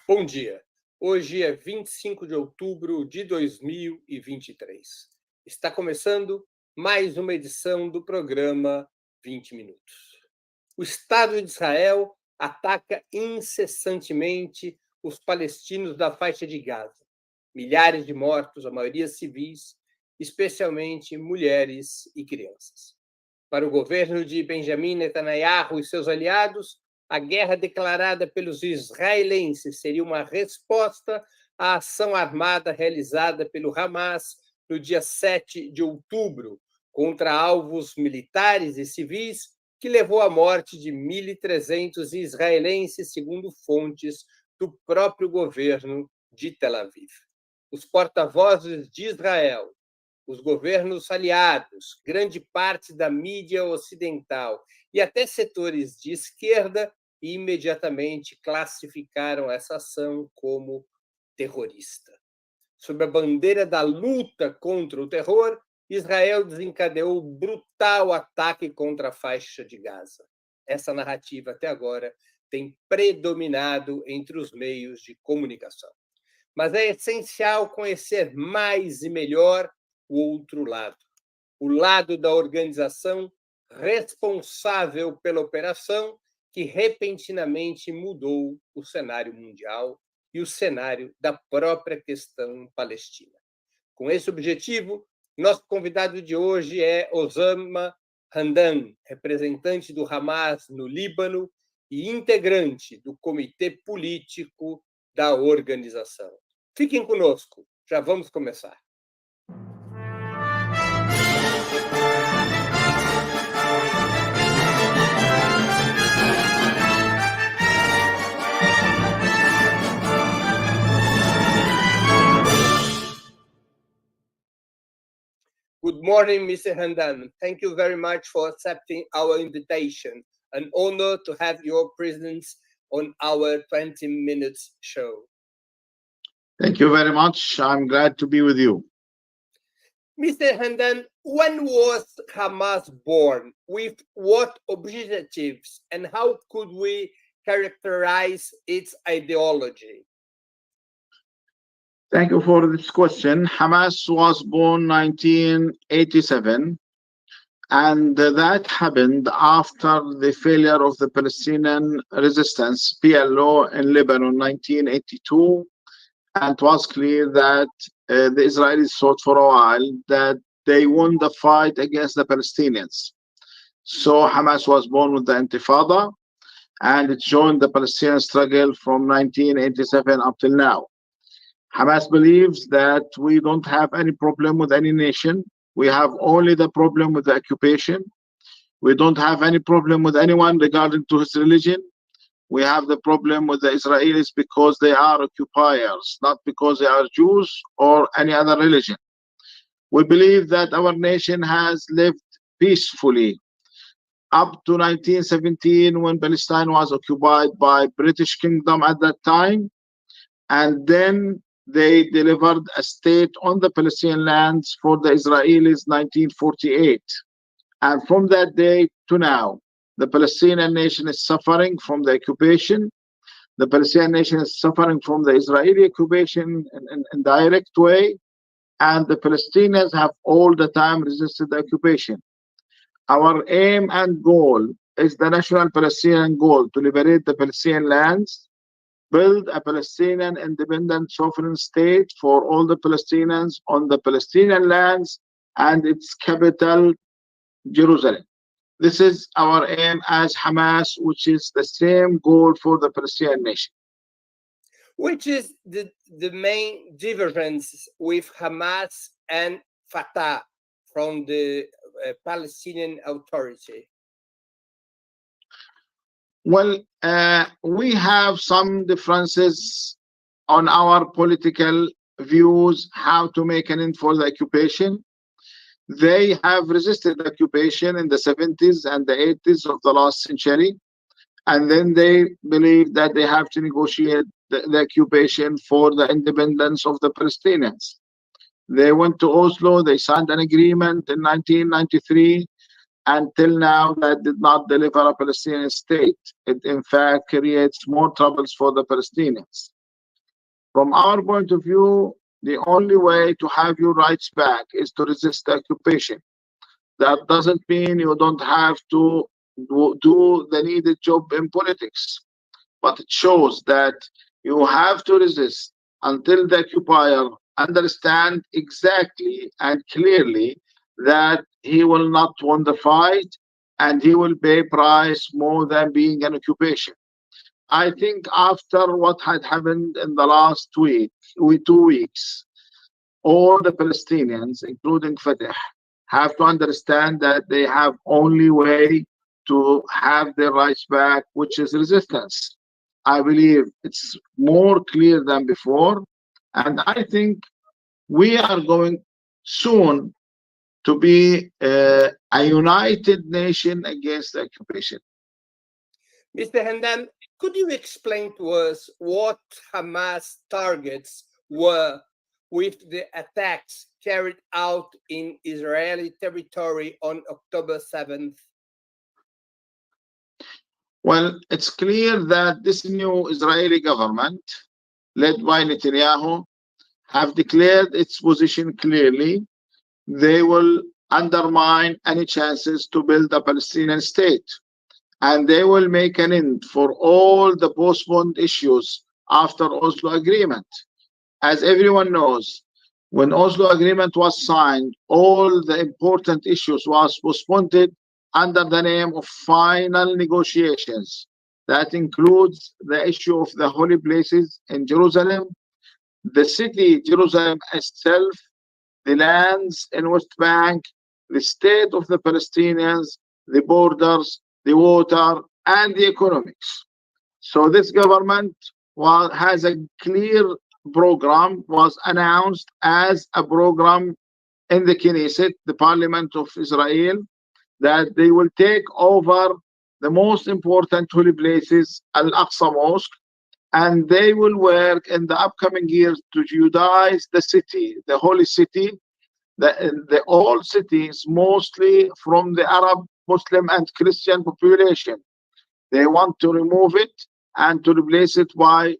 Bom dia. Hoje é 25 de outubro de 2023. Está começando mais uma edição do programa 20 Minutos. O Estado de Israel ataca incessantemente os palestinos da Faixa de Gaza. Milhares de mortos, a maioria civis, especialmente mulheres e crianças. Para o governo de Benjamin Netanyahu e seus aliados, a guerra declarada pelos israelenses seria uma resposta à ação armada realizada pelo Hamas no dia 7 de outubro contra alvos militares e civis, que levou à morte de 1.300 israelenses, segundo fontes do próprio governo de Tel Aviv. Os porta-vozes de Israel, os governos aliados, grande parte da mídia ocidental e até setores de esquerda imediatamente classificaram essa ação como terrorista. Sob a bandeira da luta contra o terror, Israel desencadeou o brutal ataque contra a Faixa de Gaza. Essa narrativa, até agora, tem predominado entre os meios de comunicação. Mas é essencial conhecer mais e melhor o outro lado, o lado da organização responsável pela operação que repentinamente mudou o cenário mundial e o cenário da própria questão palestina. Com esse objetivo, nosso convidado de hoje é Osama Hamdan, representante do Hamas no Líbano e integrante do comitê político da organização. Fiquem conosco, já vamos começar. Good morning, Mr. Hamdan. Thank you very much for accepting our invitation. An honor to have your presence on our 20 Minutes show. Thank you very much. I'm glad to be with you. Mr. Hamdan, when was Hamas born? With what objectives? And how could we characterize its ideology? Thank you for this question. Hamas was born 1987, and that happened after the failure of the Palestinian resistance, PLO, in Lebanon, 1982. And it was clear that the Israelis thought for a while that they won the fight against the Palestinians. So Hamas was born with the Intifada, and it joined the Palestinian struggle from 1987 up till now. Hamas believes that we don't have any problem with any nation. We have only the problem with the occupation. We don't have any problem with anyone regarding to his religion. We have the problem with the Israelis because they are occupiers, not because they are Jews or any other religion. We believe that our nation has lived peacefully up to 1917, when Palestine was occupied by British Kingdom at that time, and then they delivered a state on the Palestinian lands for the Israelis 1948. And from that day to now, the Palestinian nation is suffering from the occupation. The Palestinian nation is suffering from the Israeli occupation in direct way. And the Palestinians have all the time resisted the occupation. Our aim and goal is the national Palestinian goal to liberate the Palestinian lands, build a Palestinian independent sovereign state for all the Palestinians on the Palestinian lands and its capital, Jerusalem. This is our aim as Hamas, which is the same goal for the Palestinian nation. Which is the main difference with Hamas and Fatah from the Palestinian Authority? Well, we have some differences on our political views, how to make an end for the occupation. They have resisted the occupation in the 70s and the 80s of the last century. And then they believe that they have to negotiate the occupation for the independence of the Palestinians. They went to Oslo, they signed an agreement in 1993. Until now, that did not deliver a Palestinian state. It, in fact, creates more troubles for the Palestinians. From our point of view, the only way to have your rights back is to resist the occupation. That doesn't mean you don't have to do the needed job in politics, but it shows that you have to resist until the occupier understand exactly and clearly that he will not win the fight and he will pay price more than being an occupation. I think after what had happened in the last week, 2 weeks, all the Palestinians, including Fatah, have to understand that they have only way to have their rights back, which is resistance. I believe it's more clear than before, and I think we are going soon to be a united nation against the occupation. Mr. Hamdan, could you explain to us what Hamas targets were with the attacks carried out in Israeli territory on October 7th? Well, it's clear that this new Israeli government, led by Netanyahu, have declared its position clearly. They will undermine any chances to build a Palestinian state, and they will make an end for all the postponed issues after Oslo Agreement. As everyone knows, when Oslo Agreement was signed, all the important issues was postponed under the name of final negotiations. That includes the issue of the holy places in Jerusalem, the city Jerusalem itself, the lands in West Bank, the state of the Palestinians, the borders, the water, and the economics. So this government has a clear program, was announced as a program in the Knesset, the Parliament of Israel, that they will take over the most important holy places, Al-Aqsa Mosque, and they will work in the upcoming years to Judaize the city, the holy city, the old cities, mostly from the Arab, Muslim, and Christian population. They want to remove it and to replace it by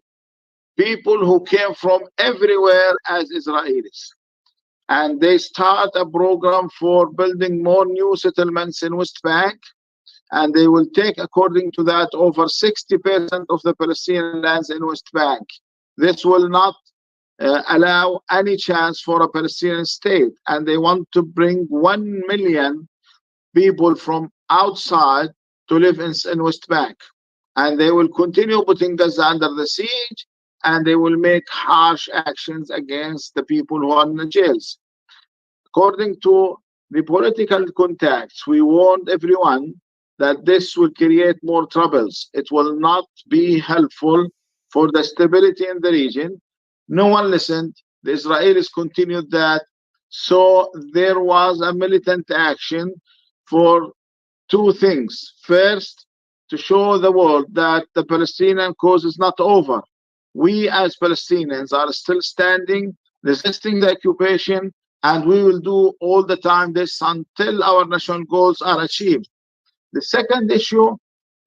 people who came from everywhere as Israelis. And they start a program for building more new settlements in West Bank, and they will take, according to that, over 60% of the Palestinian lands in West Bank. This will not allow any chance for a Palestinian state, and they want to bring 1 million people from outside to live in West Bank. And they will continue putting Gaza under the siege, and they will make harsh actions against the people who are in the jails. According to the political contacts, we warned everyone that this will create more troubles. It will not be helpful for the stability in the region. No one listened. The Israelis continued that. So there was a militant action for two things. First, to show the world that the Palestinian cause is not over. We as Palestinians are still standing, resisting the occupation, and we will do all the time this until our national goals are achieved. The second issue,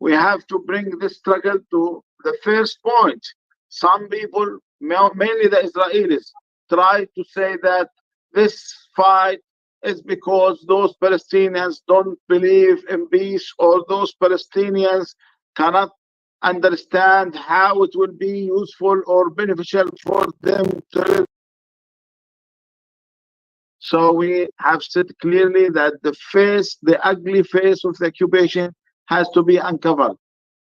we have to bring this struggle to the first point. Some people, mainly the Israelis, try to say that this fight is because those Palestinians don't believe in peace, or those Palestinians cannot understand how it will be useful or beneficial for them to live. So we have said clearly that the ugly face of the occupation has to be uncovered.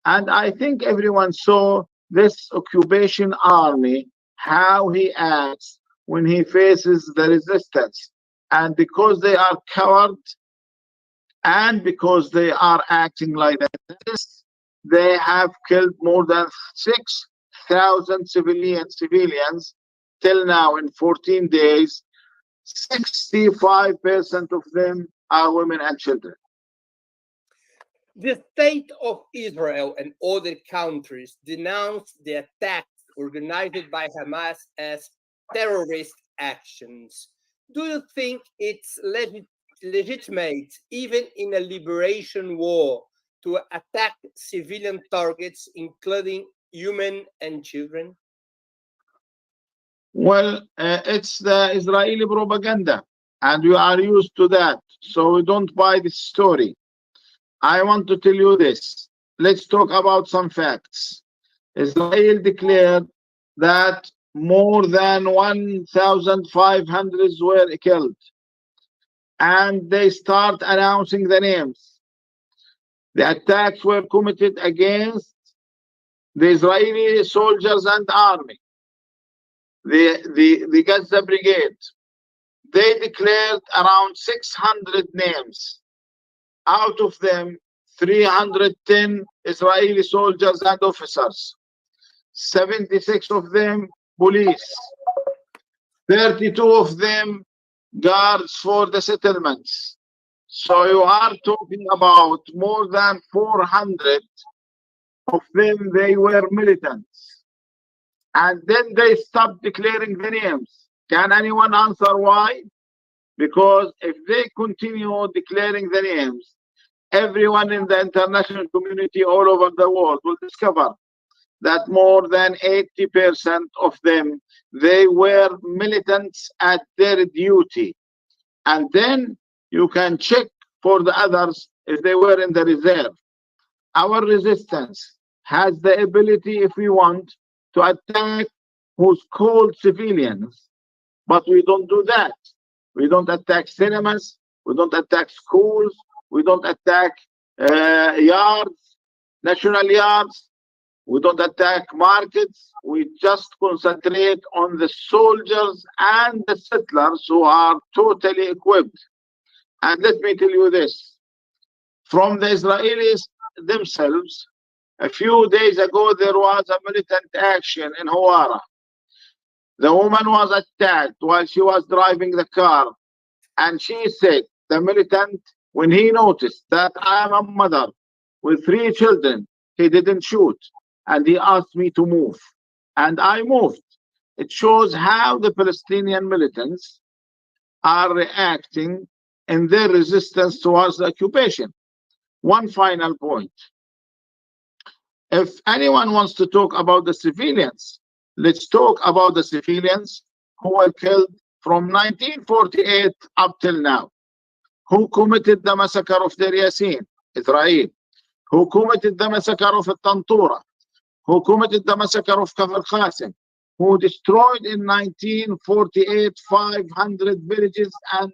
And I think everyone saw this occupation army, how he acts when he faces the resistance. And because they are cowards, and because they are acting like this, they have killed more than 6,000 civilians till now in 14 days. 65% of them are women and children. The state of Israel and other countries denounced the attacks organized by Hamas as terrorist actions. Do you think it's legitimate, even in a liberation war, to attack civilian targets, including women and children? Well, it's the Israeli propaganda, and we are used to that, so we don't buy this story. I want to tell you this. Let's talk about some facts. Israel declared that more than 1,500 were killed, and they start announcing the names. The attacks were committed against the Israeli soldiers and army, the Gaza Brigade. They declared around 600 names. Out of them, 310 Israeli soldiers and officers, 76 of them police, 32 of them guards for the settlements. So you are talking about more than 400 of them, they were militants. And then they stopped declaring the names. Can anyone answer why? Because if they continue declaring the names, everyone in the international community all over the world will discover that more than 80% of them, they were militants at their duty. And then you can check for the others if they were in the reserve. Our resistance has the ability, if we want, to attack who's called civilians, but we don't do that. We don't attack cinemas, we don't attack schools, we don't attack yards, national yards, we don't attack markets. We just concentrate on the soldiers and the settlers who are totally equipped. And let me tell you this, from the Israelis themselves, a few days ago there was a militant action in Hawara. The woman was attacked while she was driving the car, and she said, the militant, when he noticed that I am a mother with 3 children, he didn't shoot, and he asked me to move, and I moved. It shows how the Palestinian militants are reacting in their resistance towards the occupation. One final point. If anyone wants to talk about the civilians, let's talk about the civilians who were killed from 1948 up till now. Who committed the massacre of Deir Yassin? Israel. Who committed the massacre of Tantura? Who committed the massacre of Kafr Qasim? Who destroyed in 1948 500 villages and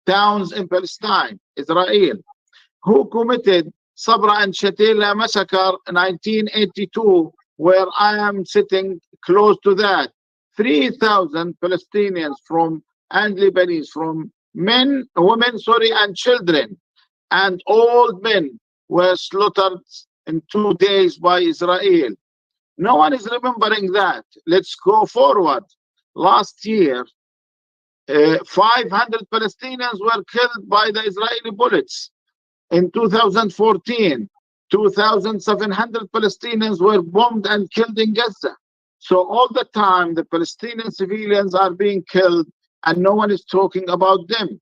towns in Palestine? Israel. Who committed Sabra and Shatila massacre in 1982, where I am sitting close to that? 3,000 Palestinians and Lebanese, from men, women, and children, and old men were slaughtered in 2 days by Israel. No one is remembering that. Let's go forward. Last year, 500 Palestinians were killed by the Israeli bullets. In 2014, 2,700 Palestinians were bombed and killed in Gaza. So all the time, the Palestinian civilians are being killed, and no one is talking about them.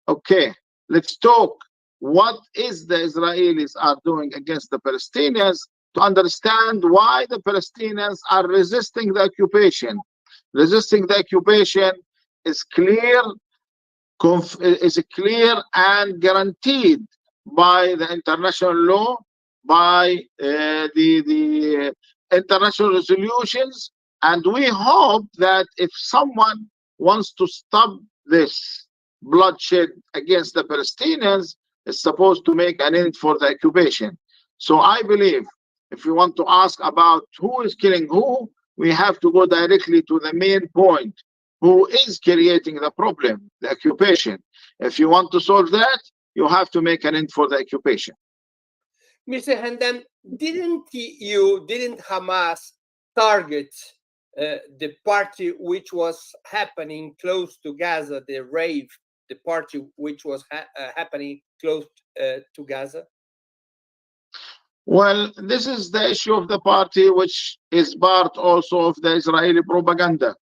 Okay, let's talk. What is the Israelis are doing against the Palestinians to understand why the Palestinians are resisting the occupation? Resisting the occupation is clear and guaranteed by the international law, by the international resolutions, and we hope that if someone wants to stop this bloodshed against the Palestinians, it's supposed to make an end for the occupation. So I believe if we want to ask about who is killing who, we have to go directly to the main point. Who is creating the problem? The occupation. If you want to solve that, you have to make an end for the occupation. Mr. Hamdan, didn't Hamas target the party which was happening close to Gaza, the rave, the party which was happening close to Gaza? Well, this is the issue of the party, which is part also of the Israeli propaganda.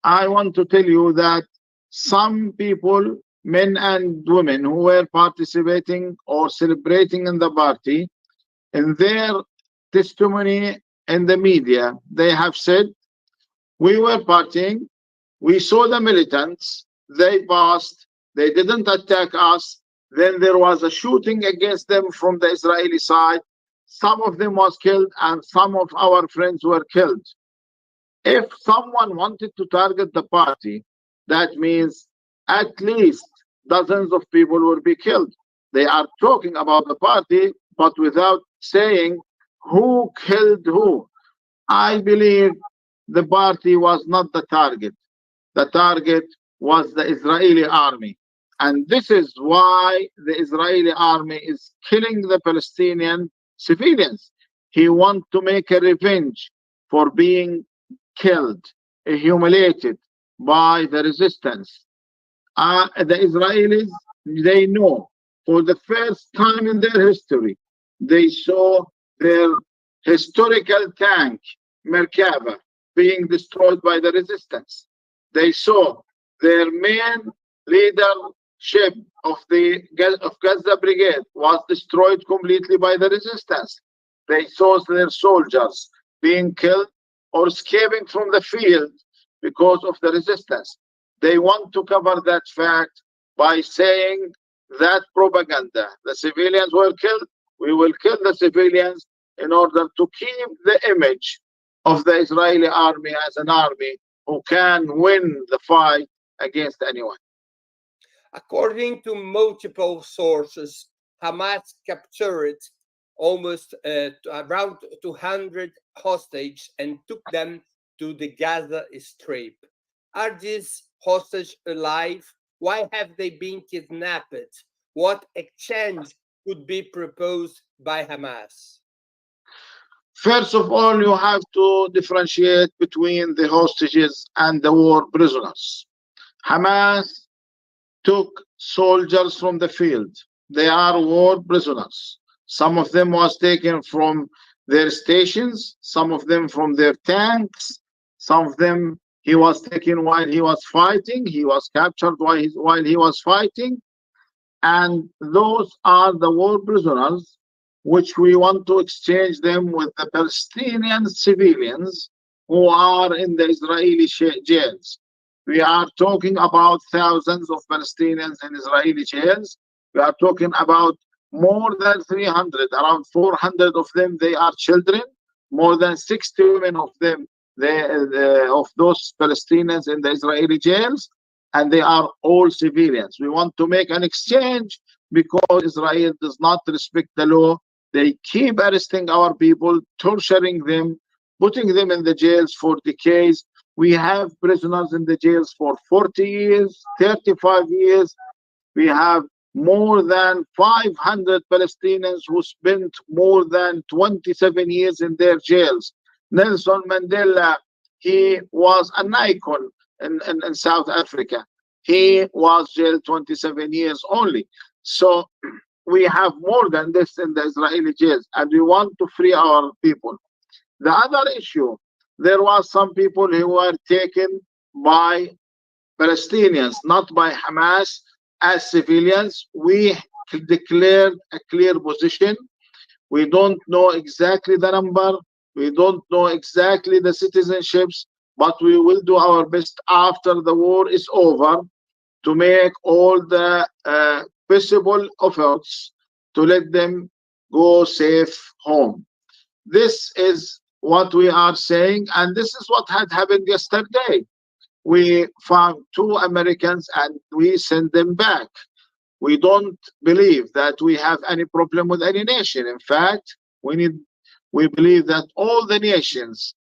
I want to tell you that some people, men and women, who were participating or celebrating in the party, in their testimony in the media, they have said, we were partying, We saw the militants, they passed, they didn't attack us. Then there was a shooting against them from the Israeli side. Some of them was killed and some of our friends were killed. If someone wanted to target the party, that means at least dozens of people will be killed. They are talking about the party, but without saying who killed who. I believe the party was not the target. The target was the Israeli army. And this is why the Israeli army is killing the Palestinian civilians. He wants to make a revenge for being killed, humiliated by the resistance. The Israelis, they know for the first time in their history, they saw their historical tank, Merkava, being destroyed by the resistance. They saw their main leadership of Gaza Brigade was destroyed completely by the resistance. They saw their soldiers being killed or escaping from the field because of the resistance. They want to cover that fact by saying that propaganda. The civilians were killed. We will kill the civilians in order to keep the image of the Israeli army as an army who can win the fight against anyone. According to multiple sources, Hamas captured almost around 200 hostages and took them to the Gaza Strip. Are these hostages alive? Why have they been kidnapped? What exchange could be proposed by Hamas? First of all, you have to differentiate between the hostages and the war prisoners. Hamas took soldiers from the field. They are war prisoners. Some of them was taken from their stations, some of them from their tanks, some of them he was taken while he was fighting. He was captured while he was fighting. And those are the war prisoners which we want to exchange them with the Palestinian civilians who are in the Israeli jails. We are talking about thousands of Palestinians in Israeli jails. We are talking about more than 300, around 400 of them, they are children. More than 60 women of them, of those Palestinians in the Israeli jails, and they are all civilians. We want to make an exchange because Israel does not respect the law. They keep arresting our people, torturing them, putting them in the jails for decades. We have prisoners in the jails for 40 years, 35 years. We have more than 500 Palestinians who spent more than 27 years in their jails. Nelson Mandela, he was an icon in South Africa. He was jailed 27 years only. So we have more than this in the Israeli jails, and we want to free our people. The other issue, there was some people who were taken by Palestinians, not by Hamas, as civilians. We declared a clear position. We don't know exactly the number. We don't know exactly the citizenships, but we will do our best after the war is over to make all the possible efforts to let them go safe home. This is what we are saying, and this is what had happened yesterday. We found 2 Americans and we sent them back. We don't believe that we have any problem with any nation. In fact, we believe that all the nations,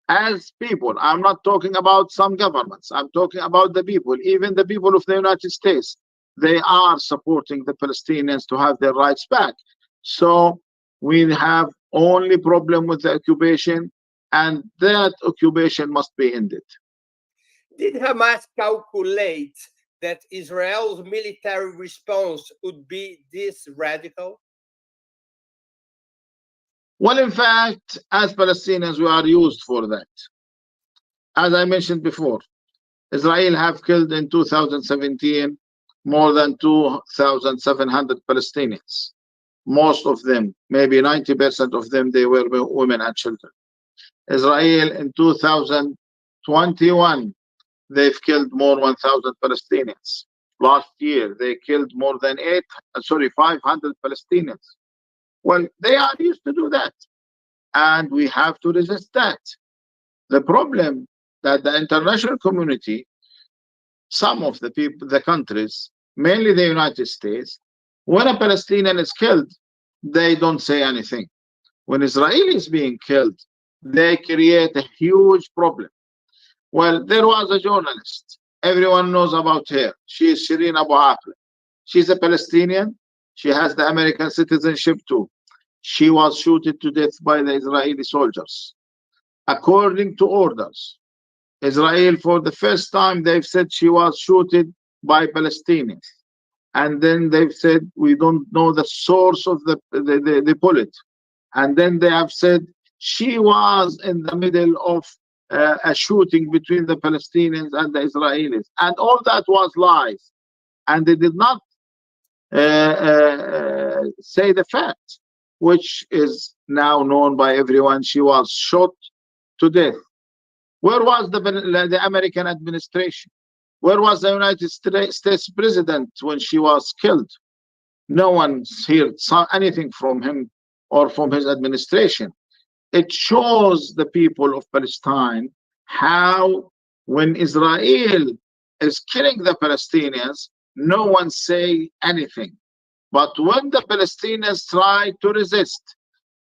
as people, I'm not talking about some governments, I'm talking about the people, even the people of the United States, they are supporting the Palestinians to have their rights back. So we have only problem with the occupation, and that occupation must be ended. Did Hamas calculate that Israel's military response would be this radical? Well, in fact, as Palestinians, we are used for that. As I mentioned before, Israel have killed in 2017 more than 2,700 Palestinians. Most of them, maybe 90% of them, they were women and children. Israel in 2021 they've killed more than 1,000 Palestinians. Last year, they killed more than 500 Palestinians. Well, they are used to do that, and we have to resist that. The problem that the international community, some of the people, the countries, mainly the United States, when a Palestinian is killed, they don't say anything. When Israel is being killed, they create a huge problem. Well, there was a journalist. Everyone knows about her. She is Shireen Abu Akleh. She's a Palestinian. She has the American citizenship too. She was shot to death by the Israeli soldiers. According to orders, Israel, for the first time, they've said she was shot by Palestinians. And then they've said, we don't know the source of the bullet. And then they have said she was in the middle of a shooting between the Palestinians and the Israelis. And all that was lies. And they did not say the fact, which is now known by everyone. She was shot to death. Where was the American administration? Where was the United States president when she was killed? No one heard anything from him or from his administration. It shows the people of Palestine how when Israel is killing the Palestinians, no one say anything. But when the Palestinians try to resist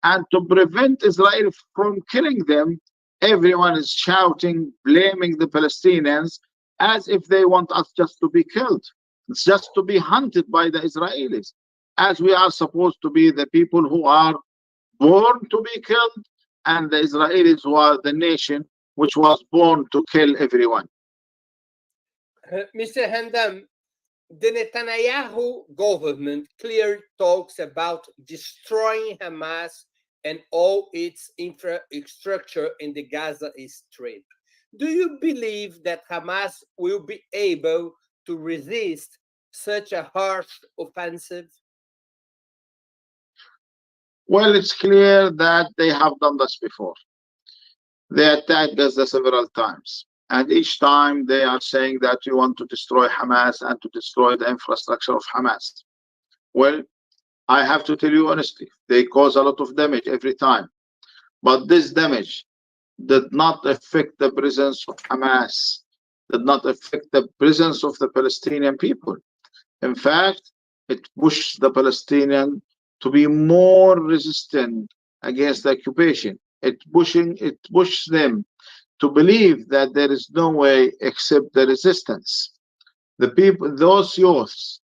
and to prevent Israel from killing them, everyone is shouting, blaming the Palestinians as if they want us just to be killed. It's just to be hunted by the Israelis, as we are supposed to be the people who are born to be killed, and the Israelis who are the nation which was born to kill everyone. Mr. Hamdan, the Netanyahu government clearly talks about destroying Hamas and all its infrastructure in the Gaza Strip. Do you believe that Hamas will be able to resist such a harsh offensive? Well, it's clear that they have done this before. They attacked Gaza several times. And each time they are saying that we want to destroy Hamas and to destroy the infrastructure of Hamas. Well, I have to tell you honestly, they cause a lot of damage every time. But this damage did not affect the presence of Hamas, did not affect the presence of the Palestinian people. In fact, it pushed the Palestinian to be more resistant against the occupation. It pushes them to believe that there is no way except the resistance. The people, those youths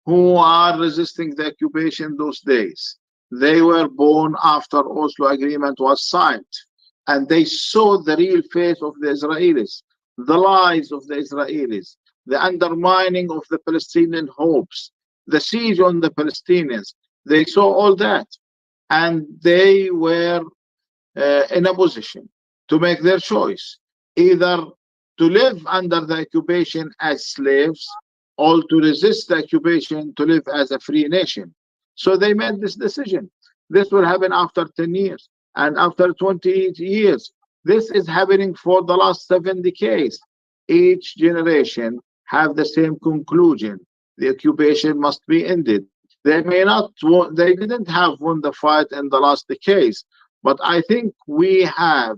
who are resisting the occupation those days, they were born after Oslo Agreement was signed, and they saw the real face of the Israelis, the lies of the Israelis, the undermining of the Palestinian hopes, the siege on the Palestinians. They saw all that, and they were in a position to make their choice, either to live under the occupation as slaves or to resist the occupation to live as a free nation. So they made this decision. This will happen after 10 years and after 20 years. This is happening for the last 7 decades. Each generation have the same conclusion. The occupation must be ended. They didn't have won the fight in the last decades, but I think we have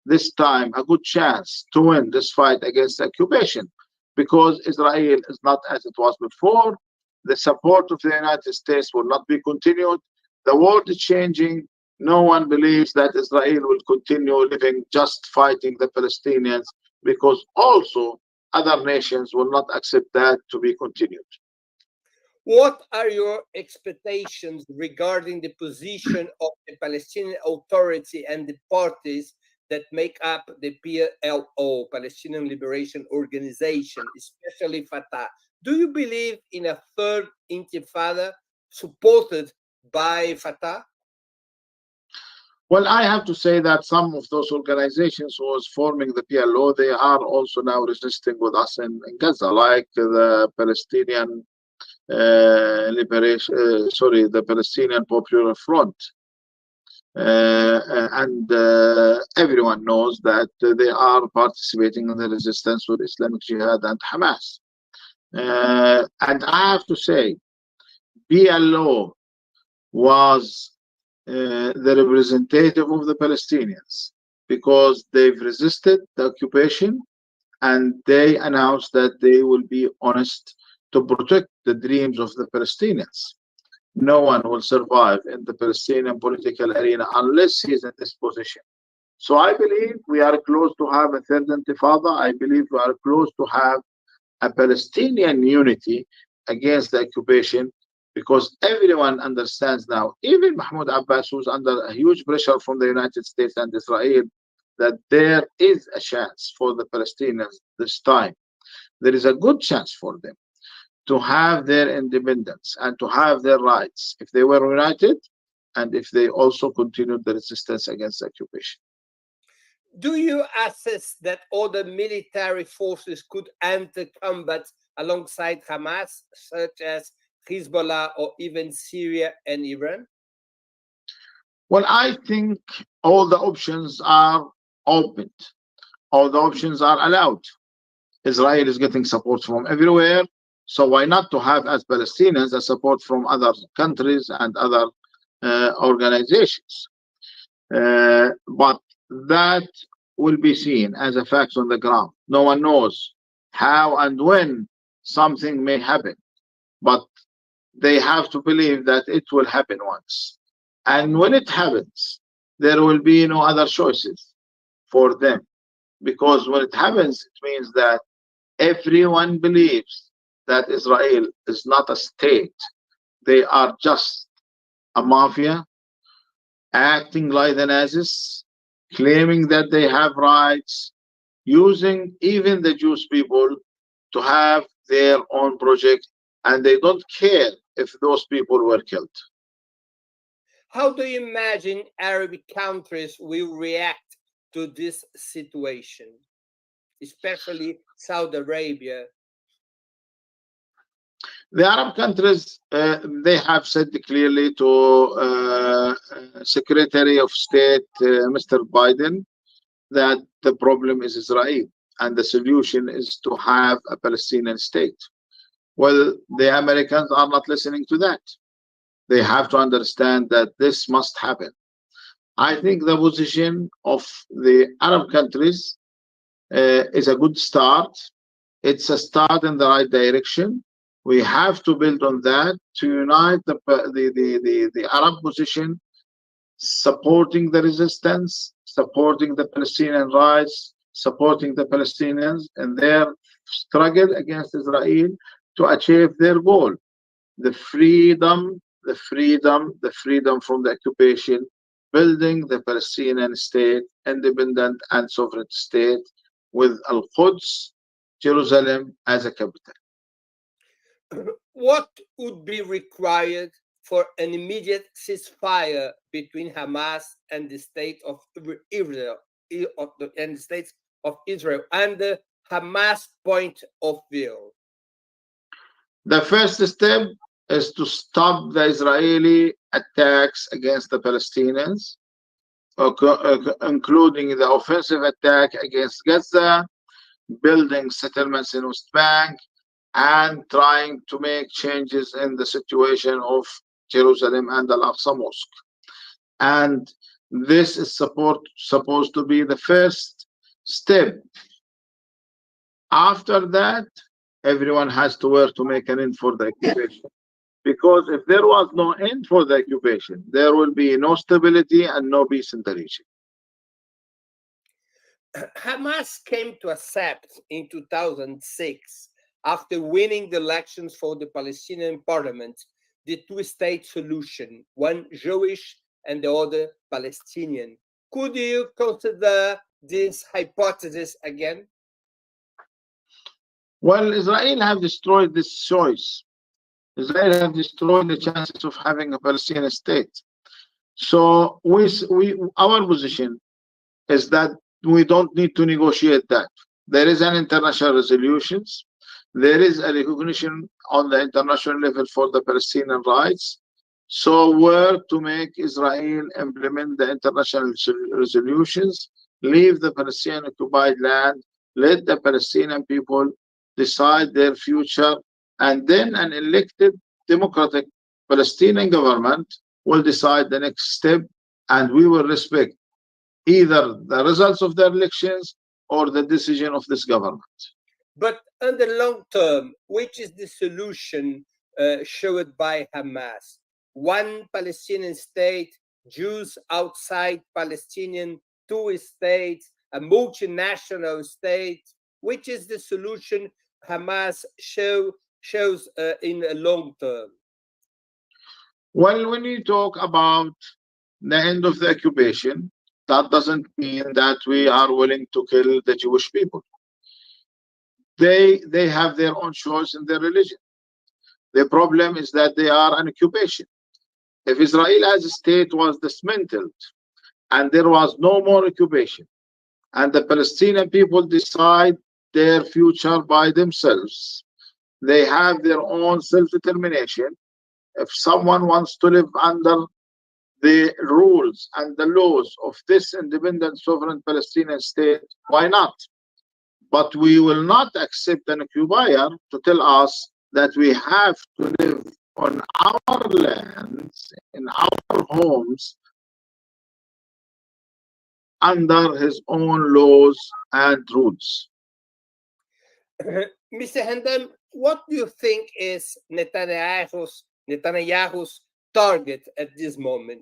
this time a good chance to win this fight against the occupation, because Israel is not as it was before. The support of the United States will not be continued. The world is changing. No one believes that Israel will continue living just fighting the Palestinians, because also other nations will not accept that to be continued. What are your expectations regarding the position of the Palestinian Authority and the parties that make up the PLO, Palestinian Liberation Organization, especially Fatah? Do you believe in a third intifada supported by Fatah? Well, I have to say that some of those organizations who was forming the PLO, they are also now resisting with us in Gaza, like the Palestinian the Palestinian Popular Front. and everyone knows that they are participating in the resistance with Islamic Jihad and Hamas. And I have to say, PLO was the representative of the Palestinians because they've resisted the occupation, and they announced that they will be honest to protect the dreams of the Palestinians. No one will survive in the Palestinian political arena unless he is in this position. So I believe we are close to have a third intifada. I believe we are close to have a Palestinian unity against the occupation, because everyone understands now, even Mahmoud Abbas, who's under a huge pressure from the United States and Israel, that there is a chance for the Palestinians this time. There is a good chance for them to have their independence and to have their rights if they were united and if they also continued the resistance against the occupation. Do you assess that other military forces could enter combat alongside Hamas, such as Hezbollah or even Syria and Iran? Well, I think all the options are opened. All the options are allowed. Israel is getting support from everywhere. So why not to have, as Palestinians, a support from other countries and other organizations? But that will be seen as a fact on the ground. No one knows how and when something may happen, but they have to believe that it will happen once. And when it happens, there will be no other choices for them. Because when it happens, it means that everyone believes that Israel is not a state. They are just a mafia acting like the Nazis, claiming that they have rights, using even the Jewish people to have their own project, and they don't care if those people were killed. How do you imagine Arabic countries will react to this situation, especially Saudi Arabia? The Arab countries, they have said clearly to Secretary of State, Mr. Biden, that the problem is Israel and the solution is to have a Palestinian state. Well, the Americans are not listening to that. They have to understand that this must happen. I think the position of the Arab countries is a good start. It's a start in the right direction. We have to build on that to unite the Arab position, supporting the resistance, supporting the Palestinian rights, supporting the Palestinians in their struggle against Israel to achieve their goal, the freedom from the occupation, building the Palestinian state, independent and sovereign state, with Al-Quds, Jerusalem, as a capital. What would be required for an immediate ceasefire between Hamas and the state of Israel, and the states of Israel, and the Hamas point of view? The first step is to stop the Israeli attacks against the Palestinians, including the offensive attack against Gaza, building settlements in West Bank, and trying to make changes in the situation of Jerusalem and Al-Aqsa Mosque. And this is supposed to be the first step. After that, everyone has to work to make an end for the occupation. Because if there was no end for the occupation, there will be no stability and no peace in the region. Hamas came to accept in 2006, after winning the elections for the Palestinian parliament, the two-state solution, one Jewish and the other Palestinian. Could you consider this hypothesis again? Well, Israel have destroyed this choice. Israel have destroyed the chances of having a Palestinian state. So our position is that we don't need to negotiate that. There is an international resolutions. There is a recognition on the international level for the Palestinian rights. So were to make Israel implement the international resolutions, leave the Palestinian occupied land, let the Palestinian people decide their future, and then an elected democratic Palestinian government will decide the next step, and we will respect either the results of the elections or the decision of this government. But on the long term, which is the solution showed by Hamas? One Palestinian state, Jews outside Palestinian, two states, a multinational state. Which is the solution Hamas shows in the long term? Well, when you talk about the end of the occupation, that doesn't mean that we are willing to kill the Jewish people. They have their own choice in their religion. The problem is that they are an occupation. If Israel as a state was dismantled and there was no more occupation, and the Palestinian people decide their future by themselves, they have their own self-determination. If someone wants to live under the rules and the laws of this independent sovereign Palestinian state, why not? But we will not accept an occupier to tell us that we have to live on our lands, in our homes, under his own laws and rules. Mr. Hamdan, what do you think is Netanyahu's target at this moment?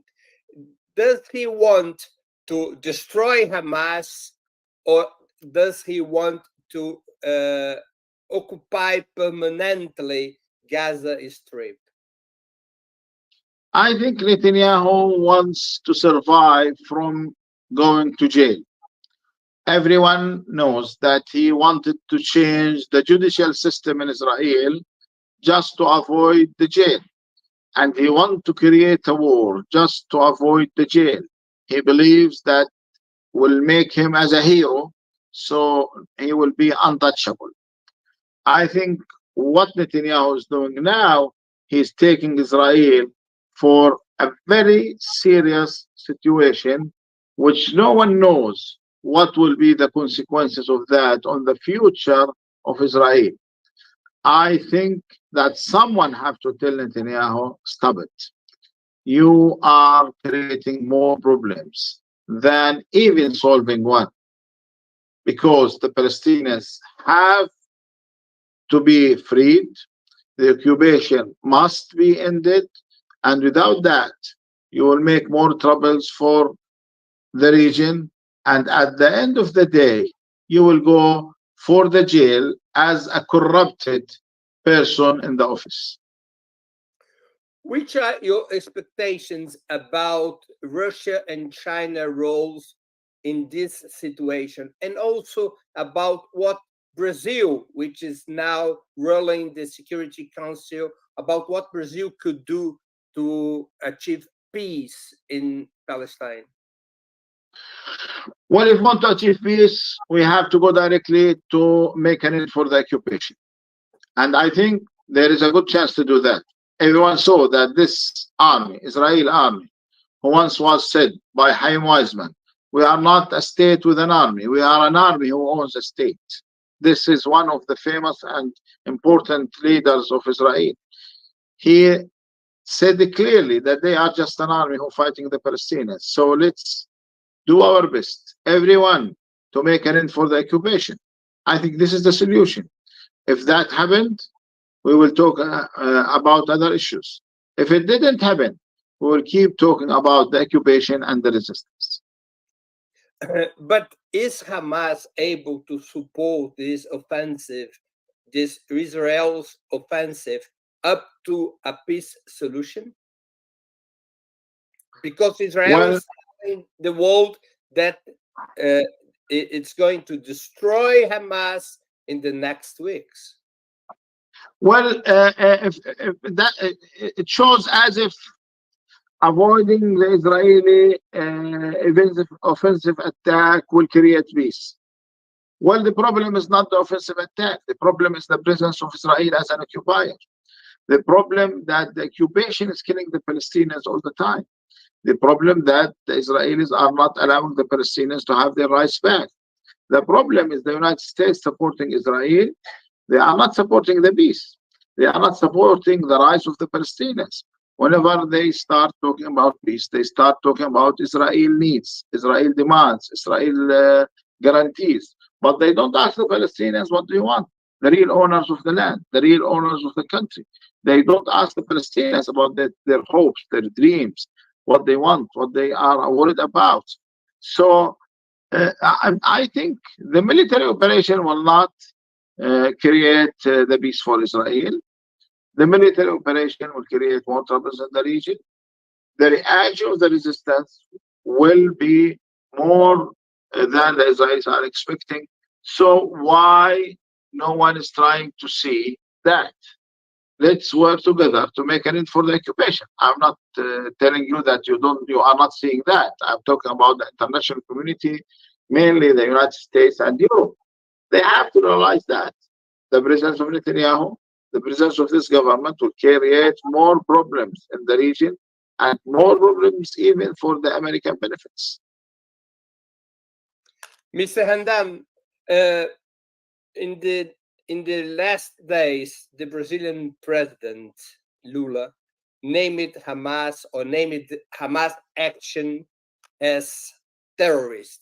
Does he want to destroy Hamas, or does he want to occupy permanently Gaza Strip? I think Netanyahu wants to survive from going to jail. Everyone knows that he wanted to change the judicial system in Israel just to avoid the jail. And he wants to create a war just to avoid the jail. He believes that will make him as a hero, so he will be untouchable. I think what Netanyahu is doing now, he's taking Israel for a very serious situation, which no one knows what will be the consequences of that on the future of Israel. I think that someone have to tell Netanyahu, stop it. You are creating more problems than even solving one, because the Palestinians have to be freed. The occupation must be ended, and without that, you will make more troubles for the region, and at the end of the day, you will go for the jail as a corrupted person in the office. Which are your expectations about Russia and China roles in this situation, and also about what Brazil, which is now ruling the Security Council, about what Brazil could do to achieve peace in Palestine? Well, if we want to achieve peace, we have to go directly to make an end for the occupation. And I think there is a good chance to do that. Everyone saw that this army, Israeli army, who once was said by Chaim Weizmann, we are not a state with an army, we are an army who owns a state. This is one of the famous and important leaders of Israel. He said clearly that they are just an army who fighting the Palestinians. So let's do our best, everyone, to make an end for the occupation. I think this is the solution. If that happened, we will talk about other issues. If it didn't happen, we will keep talking about the occupation and the resistance. But is Hamas able to support this offensive, this Israel's offensive, up to a peace solution? Because Israel is telling the world that it's going to destroy Hamas in the next weeks. Well, if that it shows as if avoiding the Israeli offensive attack will create peace. Well, the problem is not the offensive attack. The problem is the presence of Israel as an occupier. The problem that the occupation is killing the Palestinians all the time. The problem that the Israelis are not allowing the Palestinians to have their rights back. The problem is the United States supporting Israel. They are not supporting the peace. They are not supporting the rights of the Palestinians. Whenever they start talking about peace, they start talking about Israel needs, Israel demands, Israel guarantees. But they don't ask the Palestinians what they want, the real owners of the land, the real owners of the country. They don't ask the Palestinians about their hopes, their dreams, what they want, what they are worried about. So I think the military operation will not create the peace for Israel. The military operation will create more troubles in the region. The reaction of the resistance will be more than the Israelis are expecting. So why no one is trying to see that? Let's work together to make an end for the occupation. I'm not telling you that you are not seeing that. I'm talking about the international community, mainly the United States and Europe. They have to realize that the presence of Netanyahu, the presence of this government will create more problems in the region and more problems even for the American benefits. Mr. Hamdan, in the last days, the Brazilian president, Lula, named Hamas action as terrorist.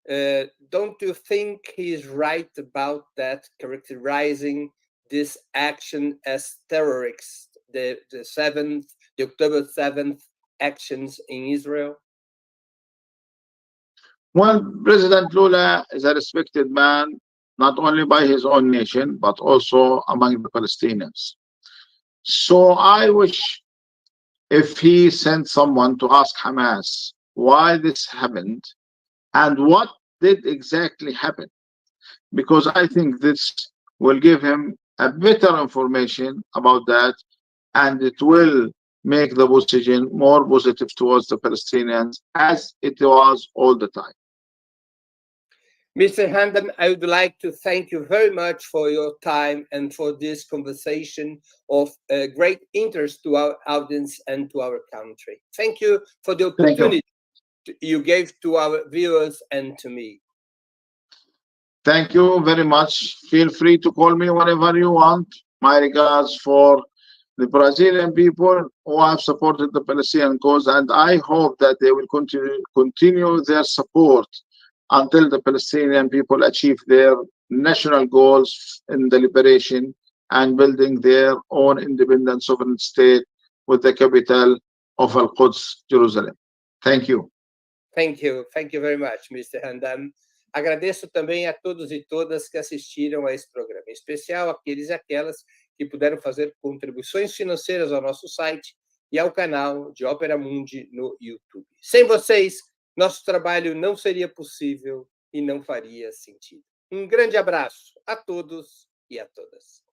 Don't you think he's right about that, characterizing this action as terrorist, the October 7th actions in Israel? Well, President Lula is a respected man, not only by his own nation, but also among the Palestinians. So I wish if he sent someone to ask Hamas why this happened and what did exactly happen, because I think this will give him a better information about that, and it will make the position more positive towards the Palestinians as it was all the time. Mr. Hamdan, I would like to thank you very much for your time and for this conversation of great interest to our audience and to our country. Thank you for the opportunity you gave to our viewers and to me. Thank you very much. Feel free to call me whenever you want. My regards for the Brazilian people who have supported the Palestinian cause, and I hope that they will continue their support until the Palestinian people achieve their national goals in the liberation and building their own independent sovereign state with the capital of Al-Quds, Jerusalem. Thank you. Thank you. Thank you very much, Mr. Hamdan. Agradeço também a todos e todas que assistiram a esse programa, em especial aqueles e aquelas que puderam fazer contribuições financeiras ao nosso site e ao canal de Ópera Mundi no YouTube. Sem vocês, nosso trabalho não seria possível e não faria sentido. Um grande abraço a todos e a todas.